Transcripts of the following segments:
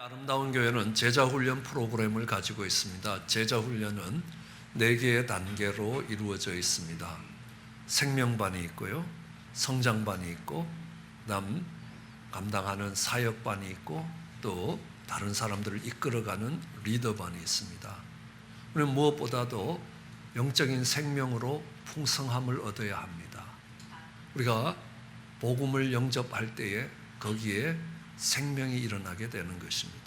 아름다운 교회는 제자훈련 프로그램을 가지고 있습니다. 제자훈련은 4개의 단계로 이루어져 있습니다. 생명반이 있고요, 성장반이 있고, 그다음 감당하는 사역반이 있고, 또 다른 사람들을 이끌어가는 리더반이 있습니다. 우리는 무엇보다도 영적인 생명으로 풍성함을 얻어야 합니다. 우리가 복음을 영접할 때에 거기에 생명이 일어나게 되는 것입니다.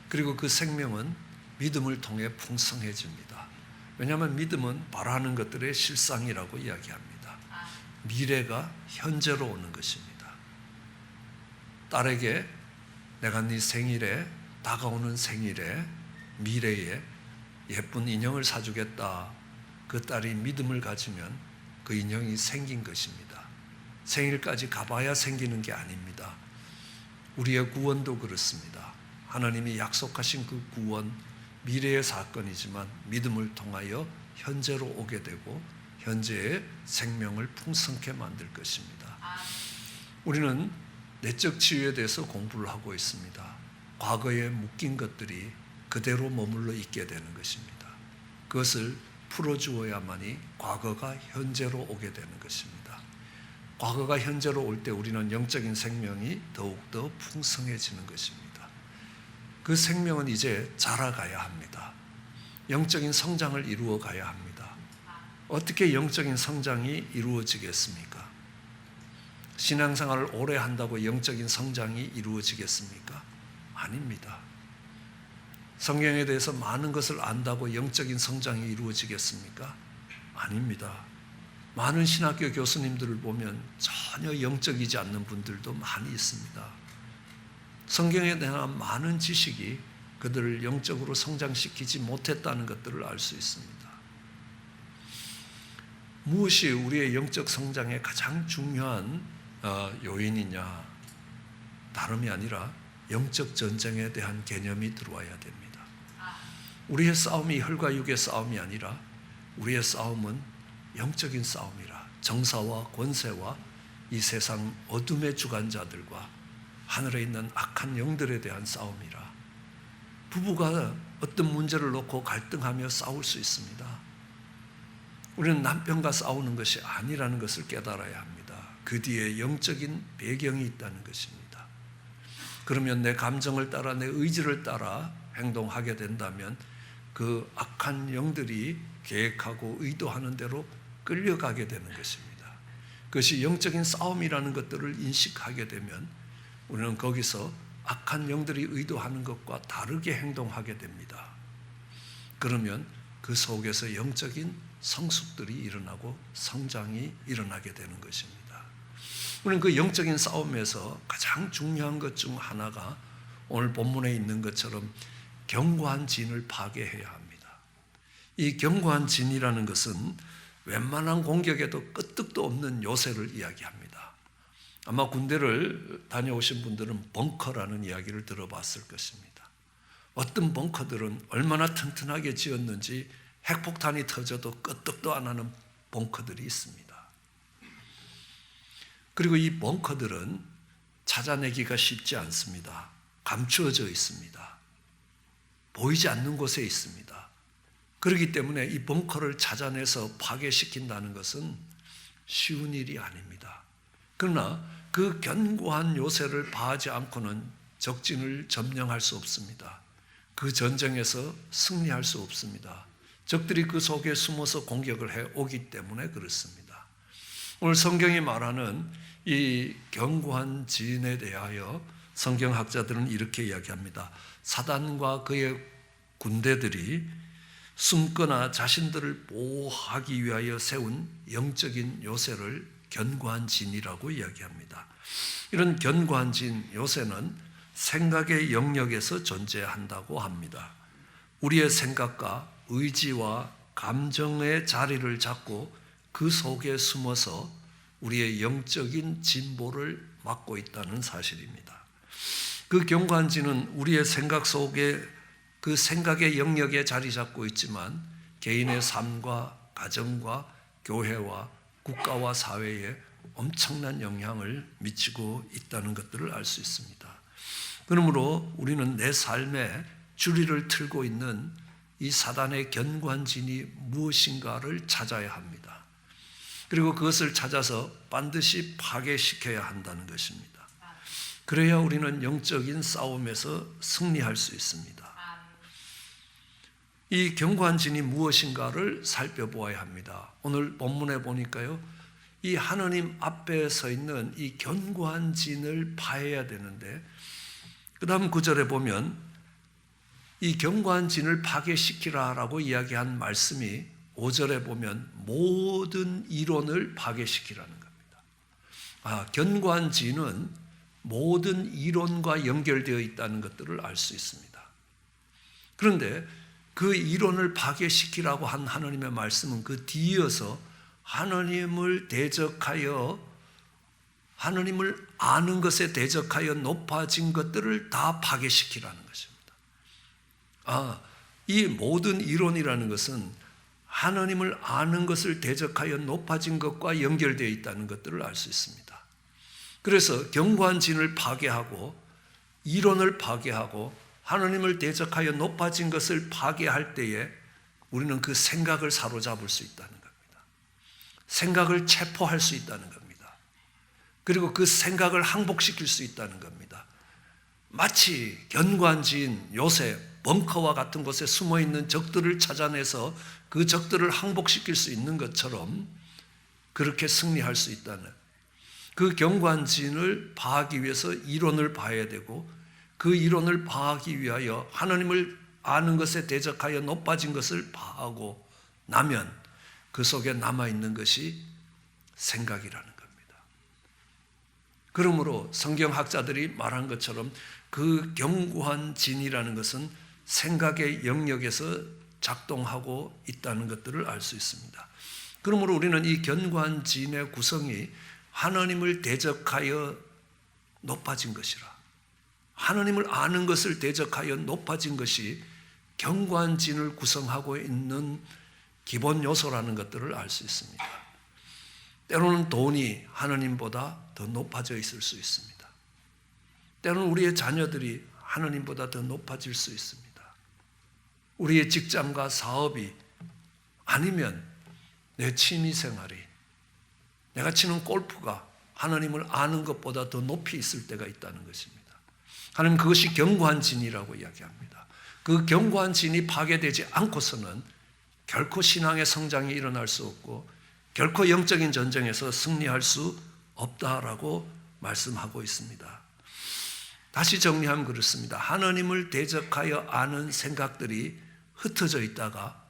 그리고 그 생명은 믿음을 통해 풍성해집니다. 왜냐하면 믿음은 바라는 것들의 실상이라고 이야기합니다. 미래가 현재로 오는 것입니다. 딸에게 내가 네 생일에, 다가오는 생일에, 미래에 예쁜 인형을 사주겠다. 그 딸이 믿음을 가지면 그 인형이 생긴 것입니다. 생일까지 가봐야 생기는 게 아닙니다. 우리의 구원도 그렇습니다. 하나님이 약속하신 그 구원, 미래의 사건이지만 믿음을 통하여 현재로 오게 되고 현재의 생명을 풍성케 만들 것입니다. 우리는 내적 치유에 대해서 공부를 하고 있습니다. 과거에 묶인 것들이 그대로 머물러 있게 되는 것입니다. 그것을 풀어주어야만이 과거가 현재로 오게 되는 것입니다. 과거가 현재로 올 때 우리는 영적인 생명이 더욱더 풍성해지는 것입니다. 그 생명은 이제 자라가야 합니다. 영적인 성장을 이루어 가야 합니다. 어떻게 영적인 성장이 이루어지겠습니까? 신앙생활을 오래 한다고 영적인 성장이 이루어지겠습니까? 아닙니다. 성경에 대해서 많은 것을 안다고 영적인 성장이 이루어지겠습니까? 아닙니다. 많은 신학교 교수님들을 보면 전혀 영적이지 않는 분들도 많이 있습니다. 성경에 대한 많은 지식이 그들을 영적으로 성장시키지 못했다는 것들을 알 수 있습니다. 무엇이 우리의 영적 성장의 가장 중요한 요인이냐? 다름이 아니라 영적 전쟁에 대한 개념이 들어와야 됩니다. 우리의 싸움이 혈과 육의 싸움이 아니라 우리의 싸움은 영적인 싸움이라, 정사와 권세와 이 세상 어둠의 주관자들과 하늘에 있는 악한 영들에 대한 싸움이라. 부부가 어떤 문제를 놓고 갈등하며 싸울 수 있습니다. 우리는 남편과 싸우는 것이 아니라는 것을 깨달아야 합니다. 그 뒤에 영적인 배경이 있다는 것입니다. 그러면 내 감정을 따라, 내 의지를 따라 행동하게 된다면 그 악한 영들이 계획하고 의도하는 대로 끌려가게 되는 것입니다. 그것이 영적인 싸움이라는 것들을 인식하게 되면 우리는 거기서 악한 영들이 의도하는 것과 다르게 행동하게 됩니다. 그러면 그 속에서 영적인 성숙들이 일어나고 성장이 일어나게 되는 것입니다. 우리는 그 영적인 싸움에서 가장 중요한 것 중 하나가 오늘 본문에 있는 것처럼 견고한 진을 파괴해야 합니다. 이 견고한 진이라는 것은 웬만한 공격에도 끄떡도 없는 요새를 이야기합니다. 아마 군대를 다녀오신 분들은 벙커라는 이야기를 들어봤을 것입니다. 어떤 벙커들은 얼마나 튼튼하게 지었는지 핵폭탄이 터져도 끄떡도 안 하는 벙커들이 있습니다. 그리고 이 벙커들은 찾아내기가 쉽지 않습니다. 감추어져 있습니다. 보이지 않는 곳에 있습니다. 그렇기 때문에 이 벙커를 찾아내서 파괴시킨다는 것은 쉬운 일이 아닙니다. 그러나 그 견고한 요새를 파하지 않고는 적진을 점령할 수 없습니다. 그 전쟁에서 승리할 수 없습니다. 적들이 그 속에 숨어서 공격을 해오기 때문에 그렇습니다. 오늘 성경이 말하는 이 견고한 진에 대하여 성경학자들은 이렇게 이야기합니다. 사단과 그의 군대들이 숨거나 자신들을 보호하기 위하여 세운 영적인 요새를 견고한 진이라고 이야기합니다. 이런 견고한 진, 요새는 생각의 영역에서 존재한다고 합니다. 우리의 생각과 의지와 감정의 자리를 잡고 그 속에 숨어서 우리의 영적인 진보를 막고 있다는 사실입니다. 그 견고한 진은 우리의 생각 속에 그 생각의 영역에 자리 잡고 있지만 개인의 삶과 가정과 교회와 국가와 사회에 엄청난 영향을 미치고 있다는 것들을 알 수 있습니다. 그러므로 우리는 내 삶에 주리를 틀고 있는 이 사단의 견고한진이 무엇인가를 찾아야 합니다. 그리고 그것을 찾아서 반드시 파괴시켜야 한다는 것입니다. 그래야 우리는 영적인 싸움에서 승리할 수 있습니다. 이 견고한 진이 무엇인가를 살펴보아야 합니다. 오늘 본문에 보니까요, 이 하나님 앞에 서 있는 이 견고한 진을 파해야 되는데, 그 다음 구절에 보면 이 견고한 진을 파괴시키라라고 이야기한 말씀이 5절에 보면 모든 이론을 파괴시키라는 겁니다. 견고한 진은 모든 이론과 연결되어 있다는 것들을 알 수 있습니다. 그런데 그 이론을 파괴시키라고 한 하나님의 말씀은 그 뒤이어서 하나님을 대적하여, 하나님을 아는 것에 대적하여 높아진 것들을 다 파괴시키라는 것입니다. 이 모든 이론이라는 것은 하나님을 아는 것을 대적하여 높아진 것과 연결되어 있다는 것들을 알 수 있습니다. 그래서 견고한 진을 파괴하고 이론을 파괴하고 하나님을 대적하여 높아진 것을 파괴할 때에 우리는 그 생각을 사로잡을 수 있다는 겁니다. 생각을 체포할 수 있다는 겁니다. 그리고 그 생각을 항복시킬 수 있다는 겁니다. 마치 견고한 진 요새 벙커와 같은 곳에 숨어있는 적들을 찾아내서 그 적들을 항복시킬 수 있는 것처럼 그렇게 승리할 수 있다는, 그 견고한 진을 파하기 위해서 이론을 봐야 되고, 그 이론을 파하기 위하여 하나님을 아는 것에 대적하여 높아진 것을 파하고 나면 그 속에 남아있는 것이 생각이라는 겁니다. 그러므로 성경학자들이 말한 것처럼 그 견고한 진이라는 것은 생각의 영역에서 작동하고 있다는 것들을 알 수 있습니다. 그러므로 우리는 이 견고한 진의 구성이 하나님을 대적하여 높아진 것이라, 하나님을 아는 것을 대적하여 높아진 것이 견고한 진을 구성하고 있는 기본 요소라는 것들을 알 수 있습니다. 때로는 돈이 하나님보다 더 높아져 있을 수 있습니다. 때로는 우리의 자녀들이 하나님보다 더 높아질 수 있습니다. 우리의 직장과 사업이, 아니면 내 취미생활이, 내가 치는 골프가 하나님을 아는 것보다 더 높이 있을 때가 있다는 것입니다. 하나님, 그것이 견고한 진이라고 이야기합니다. 그 견고한 진이 파괴되지 않고서는 결코 신앙의 성장이 일어날 수 없고 결코 영적인 전쟁에서 승리할 수 없다라고 말씀하고 있습니다. 다시 정리하면 그렇습니다. 하나님을 대적하여 아는 생각들이 흩어져 있다가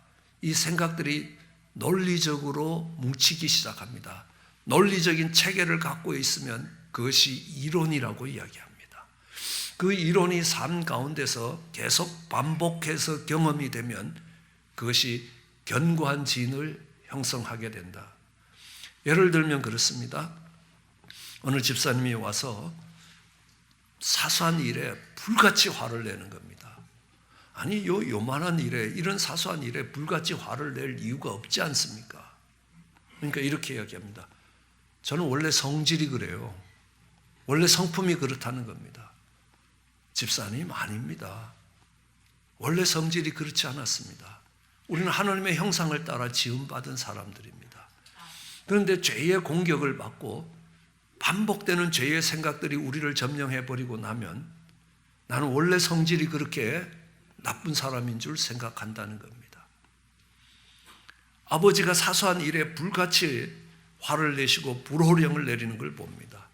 이 생각들이 논리적으로 뭉치기 시작합니다. 논리적인 체계를 갖고 있으면 그것이 이론이라고 이야기합니다. 그 이론이 삶 가운데서 계속 반복해서 경험이 되면 그것이 견고한 진을 형성하게 된다. 예를 들면 그렇습니다. 어느 집사님이 와서 사소한 일에 불같이 화를 내는 겁니다. 아니, 요만한 일에, 이런 사소한 일에 불같이 화를 낼 이유가 없지 않습니까? 그러니까 이렇게 이야기합니다. 저는 원래 성질이 그래요. 원래 성품이 그렇다는 겁니다. 집사님, 아닙니다. 원래 성질이 그렇지 않았습니다. 우리는 하나님의 형상을 따라 지음받은 사람들입니다. 그런데 죄의 공격을 받고 반복되는 죄의 생각들이 우리를 점령해버리고 나면 나는 원래 성질이 그렇게 나쁜 사람인 줄 생각한다는 겁니다. 아버지가 사소한 일에 불같이 화를 내시고 불호령을 내리는 걸 봅니다.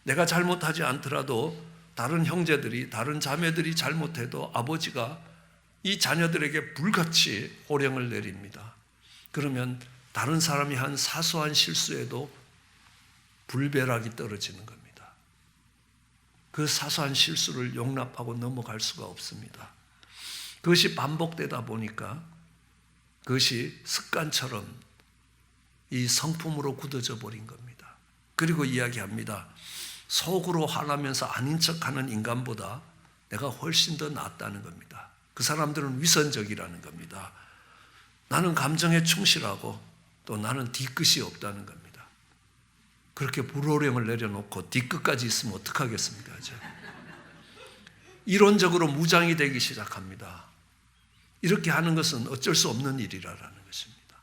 내가 잘못하지 않더라도 다른 형제들이, 다른 자매들이 잘못해도 아버지가 이 자녀들에게 불같이 호령을 내립니다. 그러면 다른 사람이 한 사소한 실수에도 불벼락이 떨어지는 겁니다. 그 사소한 실수를 용납하고 넘어갈 수가 없습니다. 그것이 반복되다 보니까 그것이 습관처럼 이 성품으로 굳어져 버린 겁니다. 그리고 이야기합니다. 속으로 화나면서 아닌 척하는 인간보다 내가 훨씬 더 낫다는 겁니다. 그 사람들은 위선적이라는 겁니다. 나는 감정에 충실하고 또 나는 뒤끝이 없다는 겁니다. 그렇게 불호령을 내려놓고 뒤끝까지 있으면 어떡하겠습니까? 이론적으로 무장이 되기 시작합니다. 이렇게 하는 것은 어쩔 수 없는 일이라는 것입니다.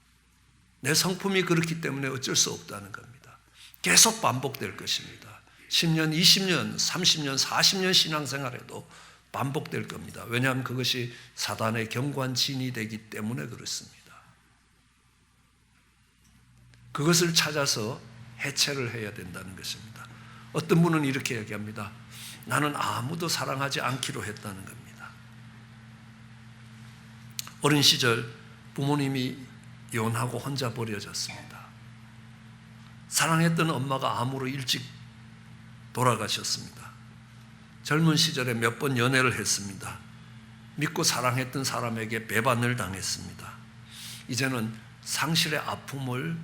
내 성품이 그렇기 때문에 어쩔 수 없다는 겁니다. 계속 반복될 것입니다. 10년, 20년, 30년, 40년 신앙생활에도 반복될 겁니다. 왜냐하면 그것이 사단의 경관진이 되기 때문에 그렇습니다. 그것을 찾아서 해체를 해야 된다는 것입니다. 어떤 분은 이렇게 얘기합니다. 나는 아무도 사랑하지 않기로 했다는 겁니다. 어린 시절 부모님이 이혼하고 혼자 버려졌습니다. 사랑했던 엄마가 암으로 일찍 돌아가셨습니다. 젊은 시절에 몇 번 연애를 했습니다. 믿고 사랑했던 사람에게 배반을 당했습니다. 이제는 상실의 아픔을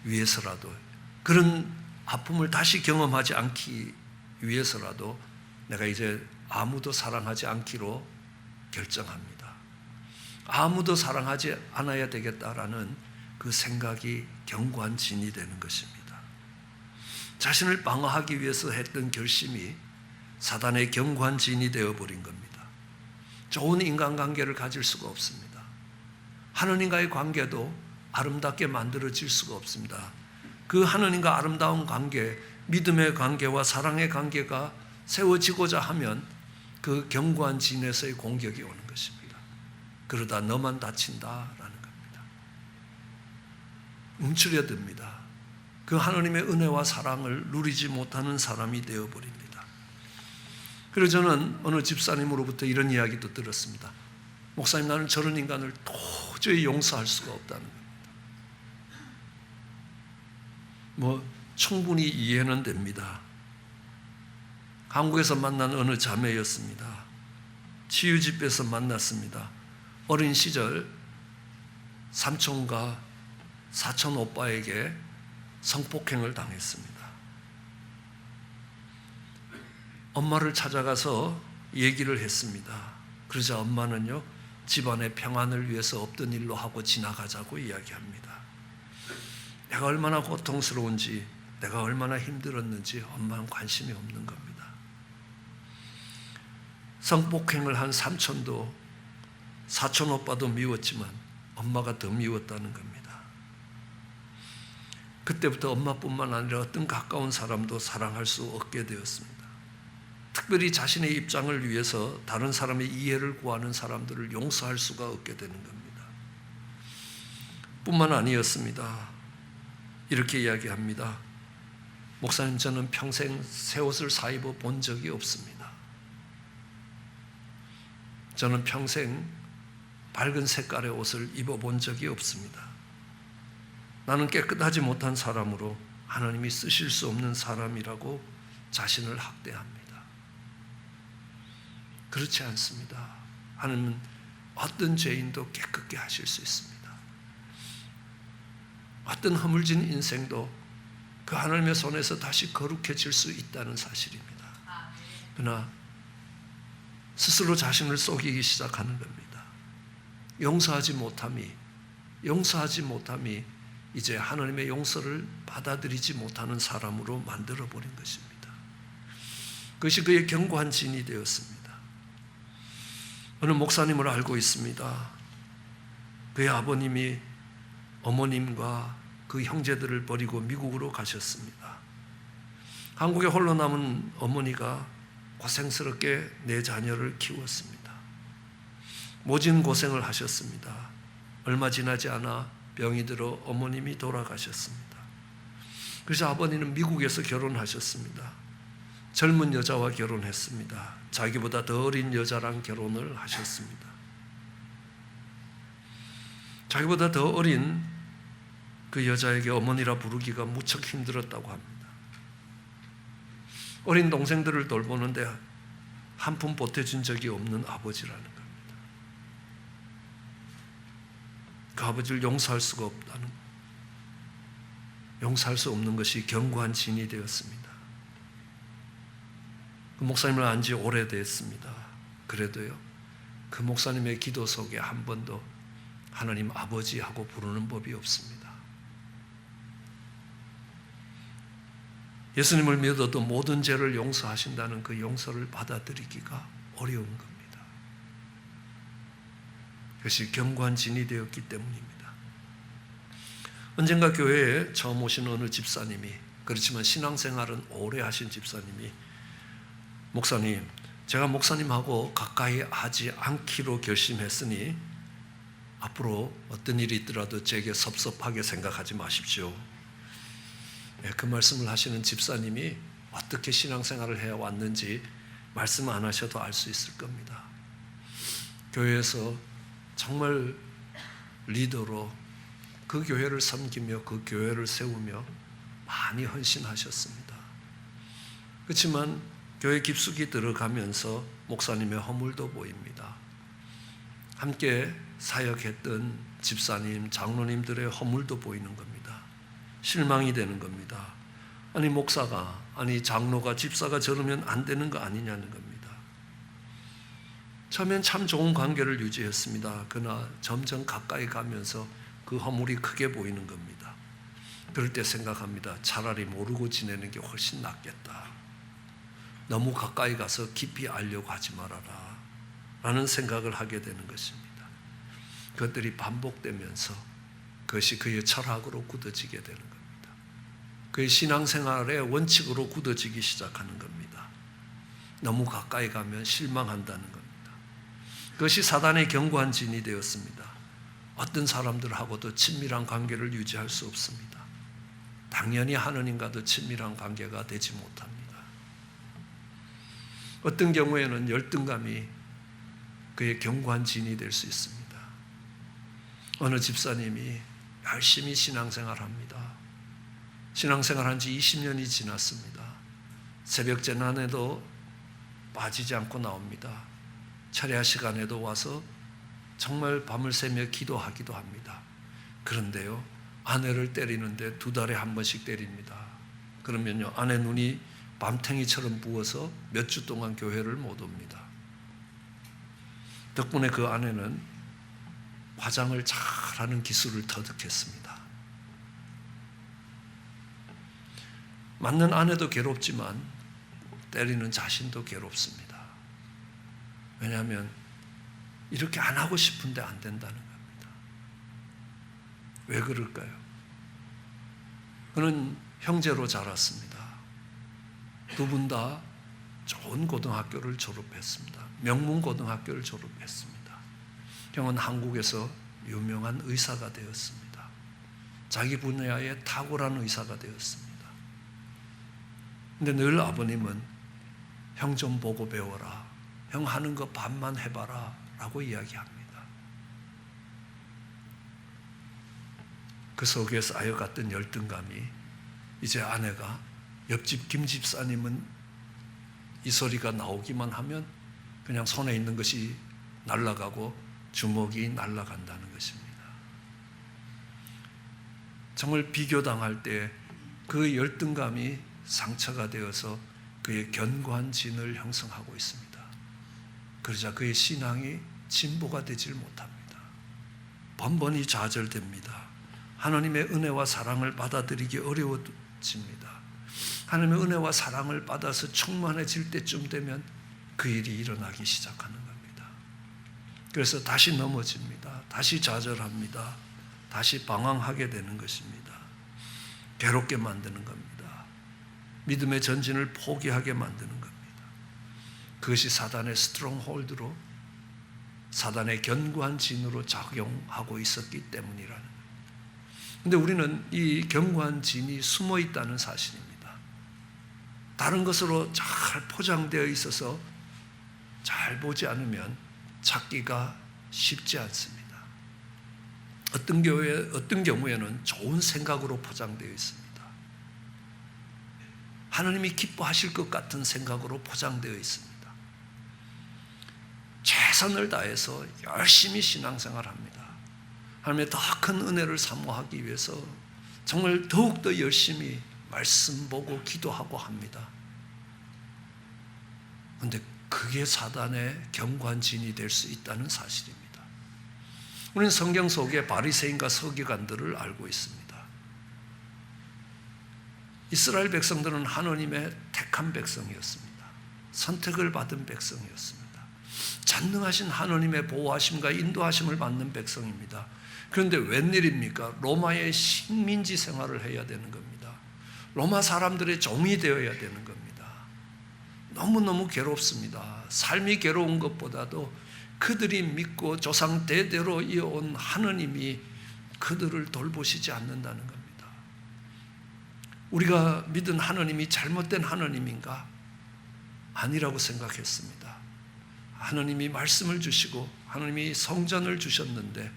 위해서라도, 그런 아픔을 다시 경험하지 않기 위해서라도 내가 이제 아무도 사랑하지 않기로 결정합니다. 아무도 사랑하지 않아야 되겠다라는 그 생각이 경관진이 되는 것입니다. 자신을 방어하기 위해서 했던 결심이 사단의 경관진이 되어버린 겁니다. 좋은 인간관계를 가질 수가 없습니다. 하느님과의 관계도 아름답게 만들어질 수가 없습니다. 그 하느님과 아름다운 관계, 믿음의 관계와 사랑의 관계가 세워지고자 하면 그 경관진에서의 공격이 오는 것입니다. 그러다 너만 다친다라는 겁니다. 움츠려듭니다. 그 하나님의 은혜와 사랑을 누리지 못하는 사람이 되어버립니다. 그래서 저는 어느 집사님으로부터 이런 이야기도 들었습니다. 목사님, 나는 저런 인간을 도저히 용서할 수가 없다는 겁니다. 충분히 이해는 됩니다. 한국에서 만난 어느 자매였습니다. 치유집에서 만났습니다. 어린 시절 삼촌과 사촌 오빠에게 성폭행을 당했습니다. 엄마를 찾아가서 얘기를 했습니다. 그러자 엄마는요, 집안의 평안을 위해서 없던 일로 하고 지나가자고 이야기합니다. 내가 얼마나 고통스러운지, 내가 얼마나 힘들었는지 엄마는 관심이 없는 겁니다. 성폭행을 한 삼촌도, 사촌 오빠도 미웠지만 엄마가 더 미웠다는 겁니다. 그때부터 엄마뿐만 아니라 어떤 가까운 사람도 사랑할 수 없게 되었습니다. 특별히 자신의 입장을 위해서 다른 사람의 이해를 구하는 사람들을 용서할 수가 없게 되는 겁니다. 뿐만 아니었습니다. 이렇게 이야기합니다. 목사님, 저는 평생 새 옷을 사 입어 본 적이 없습니다. 저는 평생 밝은 색깔의 옷을 입어 본 적이 없습니다. 나는 깨끗하지 못한 사람으로 하나님이 쓰실 수 없는 사람이라고 자신을 학대합니다. 그렇지 않습니다. 하나님은 어떤 죄인도 깨끗게 하실 수 있습니다. 어떤 허물진 인생도 그 하나님의 손에서 다시 거룩해질 수 있다는 사실입니다. 그러나 스스로 자신을 속이기 시작하는 겁니다. 용서하지 못함이 이제 하나님의 용서를 받아들이지 못하는 사람으로 만들어버린 것입니다. 그것이 그의 경관진이 되었습니다. 어느 목사님을 알고 있습니다. 그의 아버님이 어머님과 그 형제들을 버리고 미국으로 가셨습니다. 한국에 홀로 남은 어머니가 고생스럽게 내 자녀를 키웠습니다. 모진 고생을 하셨습니다. 얼마 지나지 않아 병이 들어 어머님이 돌아가셨습니다. 그래서 아버님은 미국에서 결혼하셨습니다. 젊은 여자와 결혼했습니다. 자기보다 더 어린 여자랑 결혼을 하셨습니다. 자기보다 더 어린 그 여자에게 어머니라 부르기가 무척 힘들었다고 합니다. 어린 동생들을 돌보는데 한 푼 보태준 적이 없는 아버지라는 겁니다. 그 아버지를 용서할 수가 없다는, 용서할 수 없는 것이 경관진이 되었습니다. 그 목사님을 안 지 오래됐습니다. 그래도요, 그 목사님의 기도 속에 한 번도 하나님 아버지하고 부르는 법이 없습니다. 예수님을 믿어도 모든 죄를 용서하신다는 그 용서를 받아들이기가 어려운 겁니다. 그것이 경관진이 되었기 때문입니다. 언젠가 교회에 처음 오신 어느 집사님이, 그렇지만 신앙생활은 오래 하신 집사님이, 목사님, 제가 목사님하고 가까이 하지 않기로 결심했으니 앞으로 어떤 일이 있더라도 제게 섭섭하게 생각하지 마십시오. 그 말씀을 하시는 집사님이 어떻게 신앙생활을 해왔는지 말씀 안 하셔도 알 수 있을 겁니다. 교회에서 정말 리더로 그 교회를 섬기며 그 교회를 세우며 많이 헌신하셨습니다. 그렇지만 교회 깊숙이 들어가면서 목사님의 허물도 보입니다. 함께 사역했던 집사님, 장로님들의 허물도 보이는 겁니다. 실망이 되는 겁니다. 아니 목사가, 아니 장로가, 집사가 저러면 안 되는 거 아니냐는 겁니다. 처음엔 참 좋은 관계를 유지했습니다. 그러나 점점 가까이 가면서 그 허물이 크게 보이는 겁니다. 그럴 때 생각합니다. 차라리 모르고 지내는 게 훨씬 낫겠다. 너무 가까이 가서 깊이 알려고 하지 말아라 라는 생각을 하게 되는 것입니다. 그것들이 반복되면서 그것이 그의 철학으로 굳어지게 되는 겁니다. 그의 신앙생활의 원칙으로 굳어지기 시작하는 겁니다. 너무 가까이 가면 실망한다는 겁니다. 그것이 사단의 견고한 진이 되었습니다. 어떤 사람들하고도 친밀한 관계를 유지할 수 없습니다. 당연히 하느님과도 친밀한 관계가 되지 못합니다. 어떤 경우에는 열등감이 그의 견고한 진이 될 수 있습니다. 어느 집사님이 열심히 신앙생활합니다. 신앙생활한 지 20년이 지났습니다. 새벽 재난에도 빠지지 않고 나옵니다. 철야 시간에도 와서 정말 밤을 새며 기도하기도 합니다. 그런데요, 아내를 때리는데 2달에 한 번씩 때립니다. 그러면요, 아내 눈이 밤탱이처럼 부어서 몇 주 동안 교회를 못 옵니다. 덕분에 그 아내는 화장을 잘하는 기술을 터득했습니다. 맞는 아내도 괴롭지만 때리는 자신도 괴롭습니다. 왜냐하면 이렇게 안 하고 싶은데 안 된다는 겁니다. 왜 그럴까요? 그는 형제로 자랐습니다. 두 분 다 좋은 고등학교를 졸업했습니다. 명문고등학교를 졸업했습니다. 형은 한국에서 유명한 의사가 되었습니다. 자기 분야에 탁월한 의사가 되었습니다. 근데 늘 아버님은 형 좀 보고 배워라. 형 하는 거 반만 해봐라 라고 이야기합니다. 그 속에 쌓여갔던 열등감이 이제 아내가 옆집 김 집사님은 이 소리가 나오기만 하면 그냥 손에 있는 것이 날아가고 주먹이 날아간다는 것입니다. 정말 비교당할 때 그 열등감이 상처가 되어서 그의 견고한 진을 형성하고 있습니다. 그러자 그의 신앙이 진보가 되질 못합니다. 번번이 좌절됩니다. 하나님의 은혜와 사랑을 받아들이기 어려워집니다. 하나님의 은혜와 사랑을 받아서 충만해질 때쯤 되면 그 일이 일어나기 시작하는 겁니다. 그래서 다시 넘어집니다. 다시 좌절합니다. 다시 방황하게 되는 것입니다. 괴롭게 만드는 겁니다. 믿음의 전진을 포기하게 만드는 겁니다. 그것이 사단의 스트롱홀드로, 사단의 견고한 진으로 작용하고 있었기 때문이라는 겁니다. 그런데 우리는 이 견고한 진이 숨어 있다는 사실입니다. 다른 것으로 잘 포장되어 있어서 잘 보지 않으면 찾기가 쉽지 않습니다. 어떤 경우에는 좋은 생각으로 포장되어 있습니다. 하나님이 기뻐하실 것 같은 생각으로 포장되어 있습니다. 최선을 다해서 열심히 신앙생활합니다. 하나님의 더 큰 은혜를 사모하기 위해서 정말 더욱더 열심히 말씀 보고 기도하고 합니다. 그런데 그게 사단의 견고한진이 될 수 있다는 사실입니다. 우리는 성경 속에 바리새인과 서기관들을 알고 있습니다. 이스라엘 백성들은 하나님의 택한 백성이었습니다. 선택을 받은 백성이었습니다. 전능하신 하나님의 보호하심과 인도하심을 받는 백성입니다. 그런데 웬일입니까? 로마의 식민지 생활을 해야 되는 겁니다. 로마 사람들의 종이 되어야 되는 겁니다. 너무너무 괴롭습니다. 삶이 괴로운 것보다도 그들이 믿고 조상 대대로 이어온 하나님이 그들을 돌보시지 않는다는 겁니다. 우리가 믿은 하나님이 잘못된 하나님인가? 아니라고 생각했습니다. 하나님이 말씀을 주시고 하나님이 성전을 주셨는데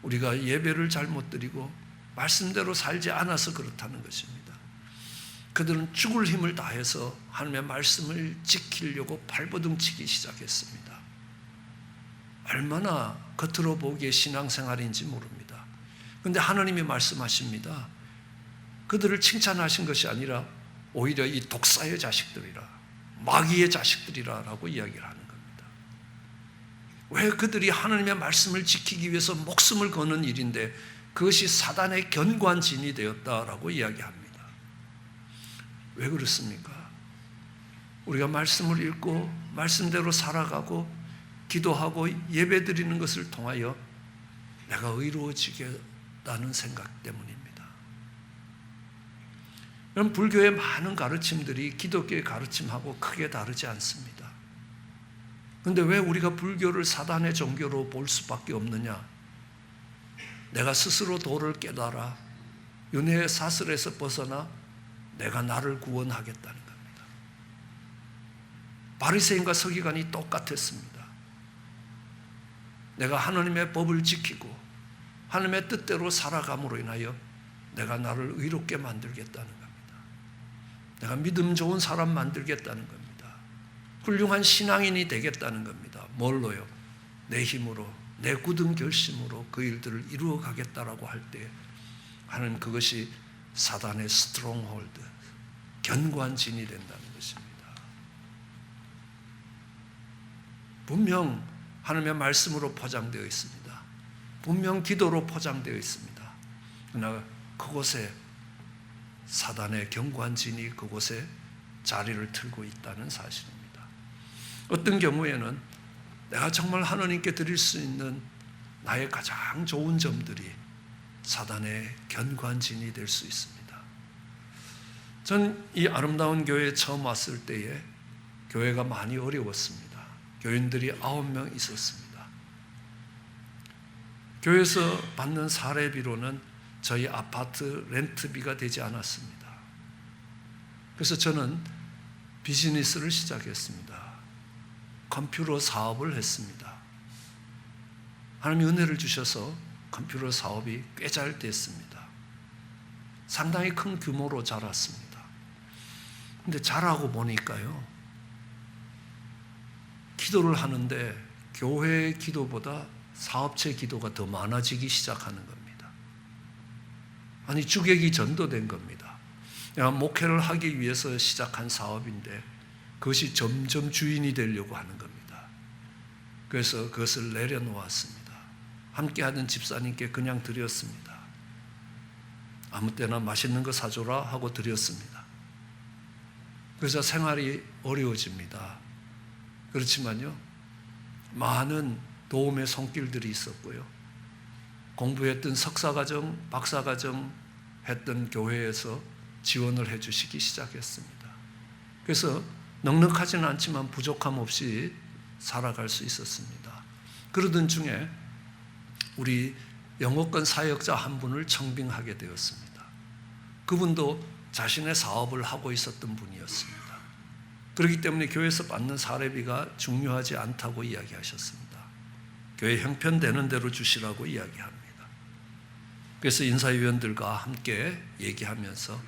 우리가 예배를 잘못 드리고 말씀대로 살지 않아서 그렇다는 것입니다. 그들은 죽을 힘을 다해서 하나님의 말씀을 지키려고 발버둥치기 시작했습니다. 얼마나 겉으로 보기에 신앙생활인지 모릅니다. 그런데 하나님이 말씀하십니다. 그들을 칭찬하신 것이 아니라 오히려 이 독사의 자식들이라, 마귀의 자식들이라고 이야기를 하는 겁니다. 왜 그들이 하나님의 말씀을 지키기 위해서 목숨을 거는 일인데 그것이 사단의 견고한진이 되었다라고 이야기합니다. 왜 그렇습니까? 우리가 말씀을 읽고 말씀대로 살아가고 기도하고 예배드리는 것을 통하여 내가 의로워지겠다는 생각 때문입니다. 그럼 불교의 많은 가르침들이 기독교의 가르침하고 크게 다르지 않습니다. 그런데 왜 우리가 불교를 사단의 종교로 볼 수밖에 없느냐? 내가 스스로 도를 깨달아 윤회의 사슬에서 벗어나 내가 나를 구원하겠다는 겁니다. 바리새인과 서기관이 똑같았습니다. 내가 하나님의 법을 지키고 하나님의 뜻대로 살아감으로 인하여 내가 나를 의롭게 만들겠다는 겁니다. 내가 믿음 좋은 사람 만들겠다는 겁니다. 훌륭한 신앙인이 되겠다는 겁니다. 뭘로요? 내 힘으로, 내 굳은 결심으로 그 일들을 이루어 가겠다라고 할 때 하나님 그것이 사단의 스트롱홀드, 견고한 진이 된다는 것입니다. 분명 하나님의 말씀으로 포장되어 있습니다. 분명 기도로 포장되어 있습니다. 그러나 그곳에 사단의 견고한 진이 그곳에 자리를 틀고 있다는 사실입니다. 어떤 경우에는 내가 정말 하나님께 드릴 수 있는 나의 가장 좋은 점들이 사단의 견고한 진이 될 수 있습니다. 전 이 아름다운 교회에 처음 왔을 때에 교회가 많이 어려웠습니다. 교인들이 9명 있었습니다. 교회에서 받는 사례비로는 저희 아파트 렌트비가 되지 않았습니다. 그래서 저는 비즈니스를 시작했습니다. 컴퓨터 사업을 했습니다. 하나님이 은혜를 주셔서 컴퓨터 사업이 꽤 잘 됐습니다. 상당히 큰 규모로 자랐습니다. 근데 자라고 보니까요, 기도를 하는데 교회 기도보다 사업체 기도가 더 많아지기 시작하는 겁니다. 아니, 주객이 전도된 겁니다. 내가 목회를 하기 위해서 시작한 사업인데 그것이 점점 주인이 되려고 하는 겁니다. 그래서 그것을 내려놓았습니다. 함께하는 집사님께 그냥 드렸습니다. 아무 때나 맛있는 거 사줘라 하고 드렸습니다. 그래서 생활이 어려워집니다. 그렇지만요, 많은 도움의 손길들이 있었고요. 공부했던 석사과정, 박사과정 했던 교회에서 지원을 해주시기 시작했습니다. 그래서 넉넉하지는 않지만 부족함 없이 살아갈 수 있었습니다. 그러던 중에 우리 영어권 사역자 한 분을 청빙하게 되었습니다. 그분도 자신의 사업을 하고 있었던 분이었습니다. 그렇기 때문에 교회에서 받는 사례비가 중요하지 않다고 이야기하셨습니다. 교회 형편되는 대로 주시라고 이야기합니다. 그래서 인사위원들과 함께 얘기하면서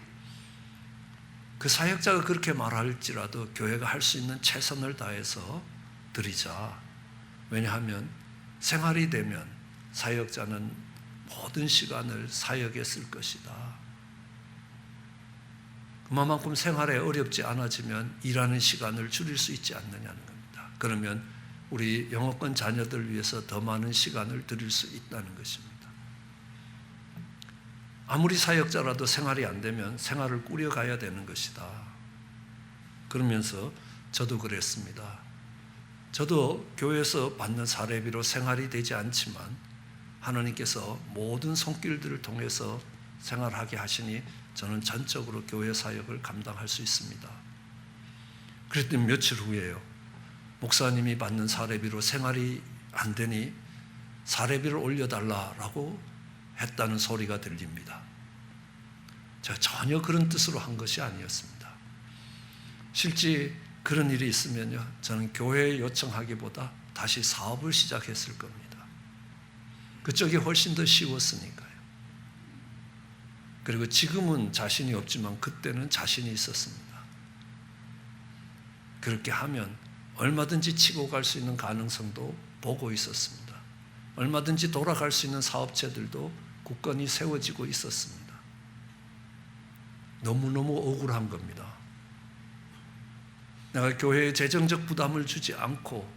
그 사역자가 그렇게 말할지라도 교회가 할 수 있는 최선을 다해서 드리자. 왜냐하면 생활이 되면 사역자는 모든 시간을 사역에 쓸 것이다. 그만큼 생활에 어렵지 않아지면 일하는 시간을 줄일 수 있지 않느냐는 겁니다. 그러면 우리 영어권 자녀들 위해서 더 많은 시간을 드릴 수 있다는 것입니다. 아무리 사역자라도 생활이 안 되면 생활을 꾸려가야 되는 것이다. 그러면서 저도 그랬습니다. 저도 교회에서 받는 사례비로 생활이 되지 않지만 하나님께서 모든 손길들을 통해서 생활하게 하시니 저는 전적으로 교회 사역을 감당할 수 있습니다. 그랬더니 며칠 후에요, 목사님이 받는 사례비로 생활이 안 되니 사례비를 올려달라라고 했다는 소리가 들립니다. 제가 전혀 그런 뜻으로 한 것이 아니었습니다. 실제 그런 일이 있으면요, 저는 교회에 요청하기보다 다시 사업을 시작했을 겁니다. 그쪽이 훨씬 더 쉬웠으니까요. 그리고 지금은 자신이 없지만 그때는 자신이 있었습니다. 그렇게 하면 얼마든지 치고 갈 수 있는 가능성도 보고 있었습니다. 얼마든지 돌아갈 수 있는 사업체들도 굳건히 세워지고 있었습니다. 너무너무 억울한 겁니다. 내가 교회에 재정적 부담을 주지 않고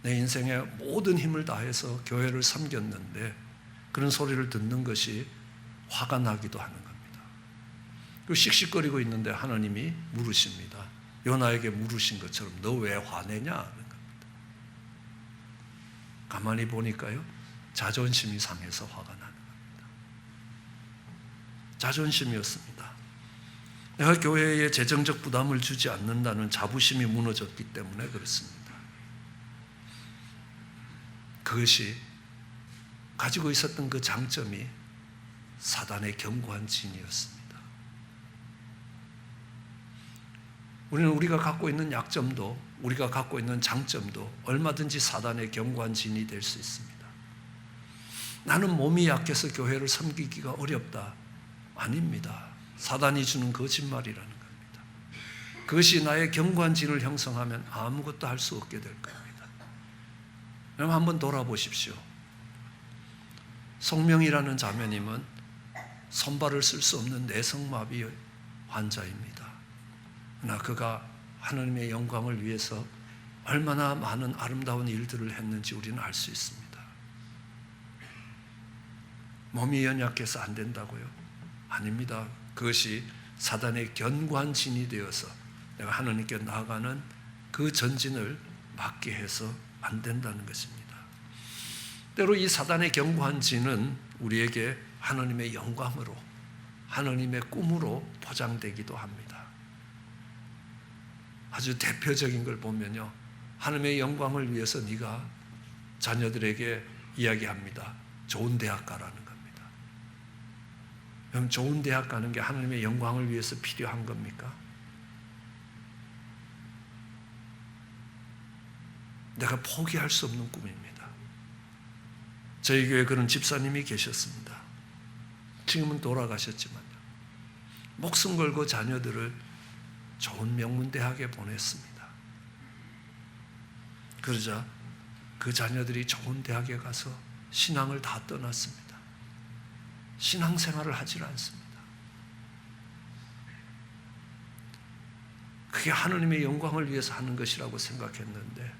내 인생의 모든 힘을 다해서 교회를 섬겼는데 그런 소리를 듣는 것이 화가 나기도 하는 겁니다. 그리고 씩씩거리고 있는데 하나님이 물으십니다. 요나에게 물으신 것처럼 너 왜 화내냐 하는 겁니다. 가만히 보니까요, 자존심이 상해서 화가 나는 겁니다. 자존심이었습니다. 내가 교회에 재정적 부담을 주지 않는다는 자부심이 무너졌기 때문에 그렇습니다. 그것이 가지고 있었던 그 장점이 사단의 견고한 진이었습니다. 우리는 우리가 갖고 있는 약점도 우리가 갖고 있는 장점도 얼마든지 사단의 견고한 진이 될 수 있습니다. 나는 몸이 약해서 교회를 섬기기가 어렵다. 아닙니다. 사단이 주는 거짓말이라는 겁니다. 그것이 나의 견고한 진을 형성하면 아무것도 할 수 없게 될 겁니다. 여러분 한번 돌아보십시오. 송명이라는 자매님은 손발을 쓸 수 없는 내성마비 환자입니다. 그러나 그가 하나님의 영광을 위해서 얼마나 많은 아름다운 일들을 했는지 우리는 알 수 있습니다. 몸이 연약해서 안 된다고요? 아닙니다. 그것이 사단의 견고한 진이 되어서 내가 하나님께 나아가는 그 전진을 막게 해서 안 된다는 것입니다. 때로 이 사단의 견고한 진은 우리에게 하나님의 영광으로, 하나님의 꿈으로 포장되기도 합니다. 아주 대표적인 걸 보면요, 하나님의 영광을 위해서 네가 자녀들에게 이야기합니다. 좋은 대학 가라는 겁니다. 그럼 좋은 대학 가는 게 하나님의 영광을 위해서 필요한 겁니까? 내가 포기할 수 없는 꿈입니다. 저희 교회에 그런 집사님이 계셨습니다. 지금은 돌아가셨지만요. 목숨 걸고 자녀들을 좋은 명문대학에 보냈습니다. 그러자 그 자녀들이 좋은 대학에 가서 신앙을 다 떠났습니다. 신앙생활을 하질 않습니다. 그게 하나님의 영광을 위해서 하는 것이라고 생각했는데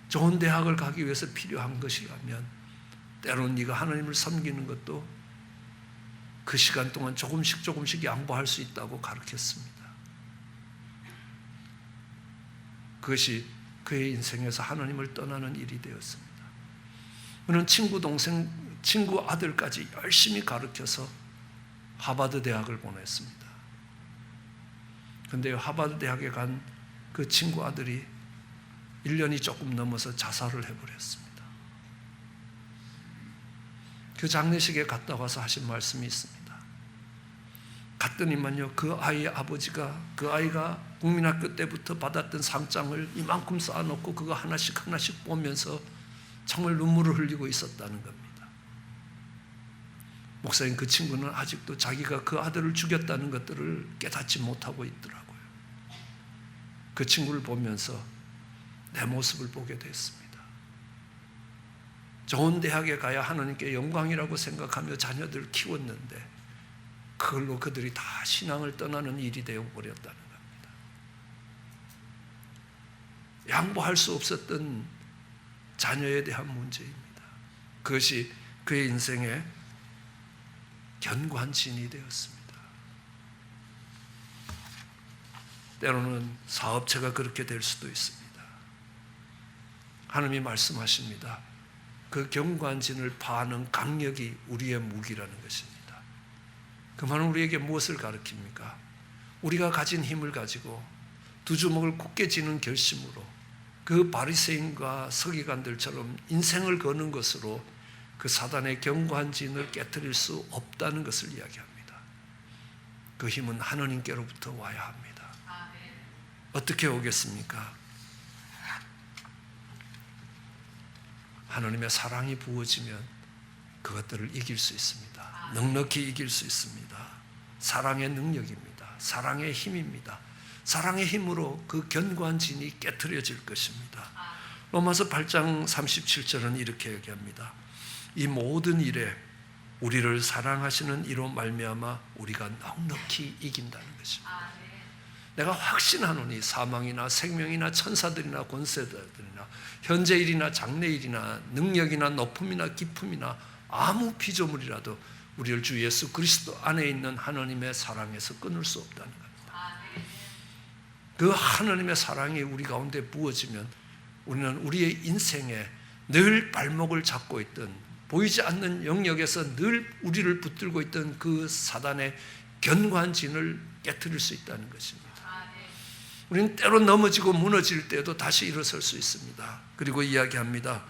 좋은 대학을 가기 위해서 필요한 것이라면 때로는 네가 하나님을 섬기는 것도 그 시간 동안 조금씩 양보할 수 있다고 가르쳤습니다. 그것이 그의 인생에서 하나님을 떠나는 일이 되었습니다. 그는 친구 동생, 친구 아들까지 열심히 가르쳐서 하버드 대학을 보냈습니다. 그런데 하버드 대학에 간 그 친구 아들이 1년이 조금 넘어서 자살을 해버렸습니다. 그 장례식에 갔다 와서 하신 말씀이 있습니다. 갔더니만요, 그 아이의 아버지가 그 아이가 국민학교 때부터 받았던 상장을 이만큼 쌓아놓고 그거 하나씩 보면서 정말 눈물을 흘리고 있었다는 겁니다. 목사님, 그 친구는 아직도 자기가 그 아들을 죽였다는 것들을 깨닫지 못하고 있더라고요. 그 친구를 보면서 내 모습을 보게 됐습니다. 좋은 대학에 가야 하나님께 영광이라고 생각하며 자녀들을 키웠는데 그걸로 그들이 다 신앙을 떠나는 일이 되어버렸다는 겁니다. 양보할 수 없었던 자녀에 대한 문제입니다. 그것이 그의 인생에 견고한 진이 되었습니다. 때로는 사업체가 그렇게 될 수도 있습니다. 하나님이 말씀하십니다. 그 견고한 진을 파하는 강력이 우리의 무기라는 것입니다. 그 말은 우리에게 무엇을 가르칩니까? 우리가 가진 힘을 가지고 두 주먹을 굳게 쥐는 결심으로 그 바리새인과 서기관들처럼 인생을 거는 것으로 그 사단의 견고한 진을 깨트릴 수 없다는 것을 이야기합니다. 그 힘은 하나님께로부터 와야 합니다. 어떻게 오겠습니까? 하나님의 사랑이 부어지면 그것들을 이길 수 있습니다. 넉넉히 이길 수 있습니다. 사랑의 능력입니다. 사랑의 힘입니다. 사랑의 힘으로 그 견고한 진이 깨트려질 것입니다. 로마서 8장 37절은 이렇게 얘기합니다. 이 모든 일에 우리를 사랑하시는 이로 말미암아 우리가 넉넉히 이긴다는 것입니다. 내가 확신하노니 사망이나 생명이나 천사들이나 권세들이나 현재 일이나 장래 일이나 능력이나 높음이나 깊음이나 아무 피조물이라도 우리를 주 예수 그리스도 안에 있는 하나님의 사랑에서 끊을 수 없다는 겁니다. 그 하나님의 사랑이 우리 가운데 부어지면 우리는 우리의 인생에 늘 발목을 잡고 있던 보이지 않는 영역에서 늘 우리를 붙들고 있던 그 사단의 견고한 진을 깨트릴 수 있다는 것입니다. 우리는 때로 넘어지고 무너질 때도 다시 일어설 수 있습니다. 그리고 이야기합니다.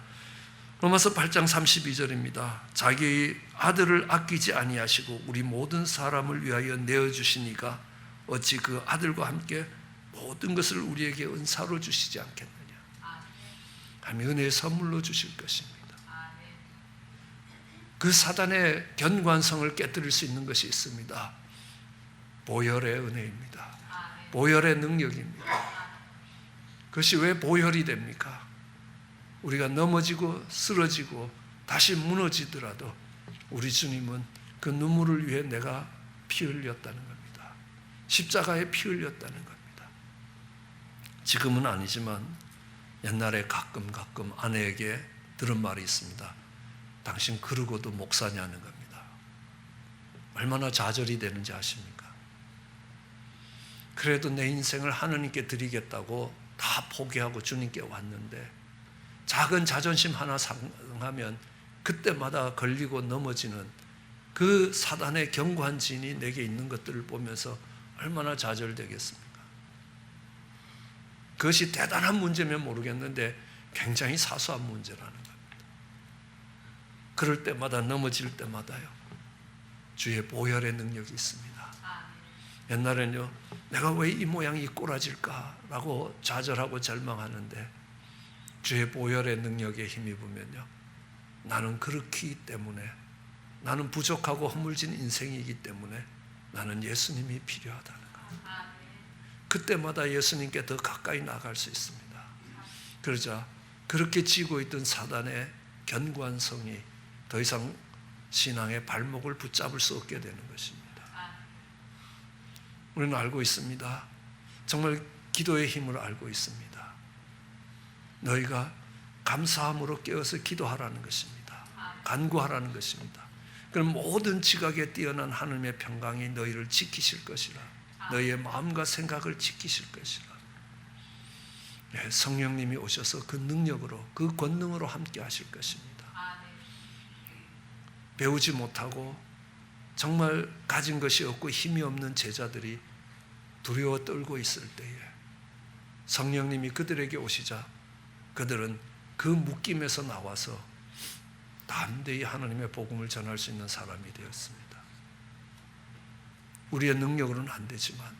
로마서 8장 32절입니다. 자기 아들을 아끼지 아니하시고 우리 모든 사람을 위하여 내어주시니가 어찌 그 아들과 함께 모든 것을 우리에게 은사로 주시지 않겠느냐. 하나님의 은혜의 선물로 주실 것입니다. 그 사단의 견고한 성을 깨뜨릴 수 있는 것이 있습니다. 보혈의 은혜입니다. 보혈의 능력입니다. 그것이 왜 보혈이 됩니까? 우리가 넘어지고 쓰러지고 다시 무너지더라도 우리 주님은 그 눈물을 위해 내가 피 흘렸다는 겁니다. 십자가에 피 흘렸다는 겁니다. 지금은 아니지만 옛날에 가끔 아내에게 들은 말이 있습니다. 당신 그러고도 목사냐는 겁니다. 얼마나 좌절이 되는지 아십니까? 그래도 내 인생을 하나님께 드리겠다고 다 포기하고 주님께 왔는데 작은 자존심 하나 상하면 그때마다 걸리고 넘어지는 그 사단의 견고한 진이 내게 있는 것들을 보면서 얼마나 좌절되겠습니까? 그것이 대단한 문제면 모르겠는데 굉장히 사소한 문제라는 겁니다. 그럴 때마다 넘어질 때마다요 주의 보혈의 능력이 있습니다. 옛날에는요 내가 왜 이 모양이 꼬라질까라고 좌절하고 절망하는데 주의 보혈의 능력에 힘입으면요 나는 그렇기 때문에 나는 부족하고 허물진 인생이기 때문에 나는 예수님이 필요하다는 겁니다. 그때마다 예수님께 더 가까이 나갈 수 있습니다. 그러자 그렇게 쥐고 있던 사단의 견고한 성이 더 이상 신앙의 발목을 붙잡을 수 없게 되는 것입니다. 우리는 알고 있습니다. 정말 기도의 힘을 알고 있습니다. 너희가 감사함으로 깨어서 기도하라는 것입니다. 간구하라는 것입니다. 그럼 모든 지각에 뛰어난 하나님의 평강이 너희를 지키실 것이라. 너희의 마음과 생각을 지키실 것이라. 네, 성령님이 오셔서 그 능력으로 그 권능으로 함께 하실 것입니다. 배우지 못하고 정말 가진 것이 없고 힘이 없는 제자들이 두려워 떨고 있을 때에 성령님이 그들에게 오시자 그들은 그 묶임에서 나와서 담대히 하나님의 복음을 전할 수 있는 사람이 되었습니다. 우리의 능력으로는 안 되지만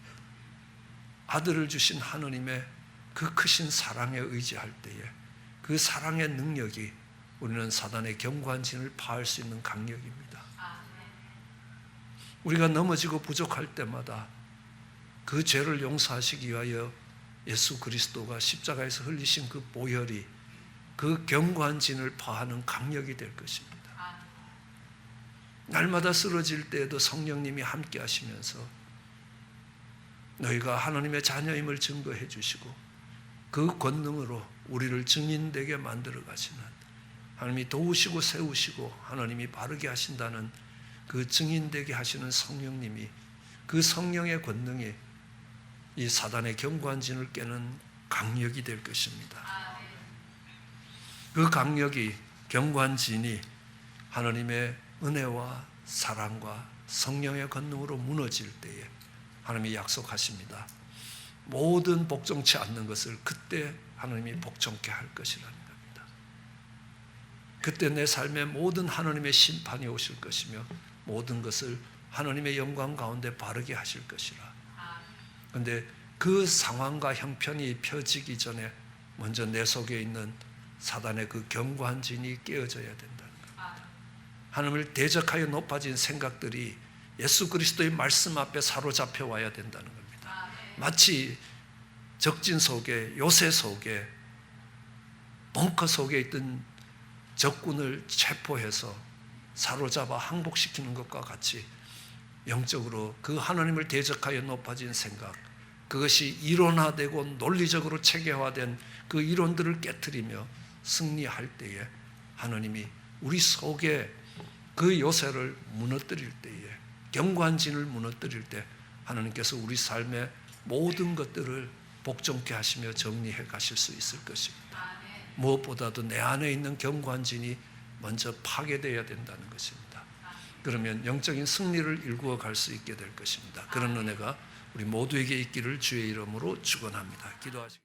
아들을 주신 하나님의 그 크신 사랑에 의지할 때에 그 사랑의 능력이 우리는 사단의 견고한 진을 파할 수 있는 강력입니다. 우리가 넘어지고 부족할 때마다 그 죄를 용서하시기 위하여 예수 그리스도가 십자가에서 흘리신 그 보혈이 그 견고한 진을 파하는 강력이 될 것입니다. 날마다 쓰러질 때에도 성령님이 함께 하시면서 너희가 하나님의 자녀임을 증거해 주시고 그 권능으로 우리를 증인되게 만들어 가시는 하나님이 도우시고 세우시고 하나님이 바르게 하신다는 그 증인되게 하시는 성령님이, 그 성령의 권능이 이 사단의 견고한 진을 깨는 강력이 될 것입니다. 그 강력이, 견고한 진이 하나님의 은혜와 사랑과 성령의 권능으로 무너질 때에 하나님이 약속하십니다. 모든 복종치 않는 것을 그때 하나님이 복종케 할 것이라는 겁니다. 그때 내 삶에 모든 하나님의 심판이 오실 것이며 모든 것을 하나님의 영광 가운데 바르게 하실 것이라. 그런데 그 상황과 형편이 펴지기 전에 먼저 내 속에 있는 사단의 그 견고한 진이 깨어져야 된다는 겁니다. 하나님을 대적하여 높아진 생각들이 예수 그리스도의 말씀 앞에 사로잡혀 와야 된다는 겁니다. 마치 적진 속에, 요새 속에, 벙커 속에 있던 적군을 체포해서 사로잡아 항복시키는 것과 같이 영적으로 그 하나님을 대적하여 높아진 생각, 그것이 이론화되고 논리적으로 체계화된 그 이론들을 깨트리며 승리할 때에 하나님이 우리 속에 그 요새를 무너뜨릴 때에, 견고한 진을 무너뜨릴 때 하나님께서 우리 삶의 모든 것들을 복종케 하시며 정리해 가실 수 있을 것입니다. 무엇보다도 내 안에 있는 견고한 진이 먼저 파괴되어야 된다는 것입니다. 그러면 영적인 승리를 일구어 갈 수 있게 될 것입니다. 그런 은혜가 우리 모두에게 있기를 주의 이름으로 축원합니다. 기도하시겠습니다.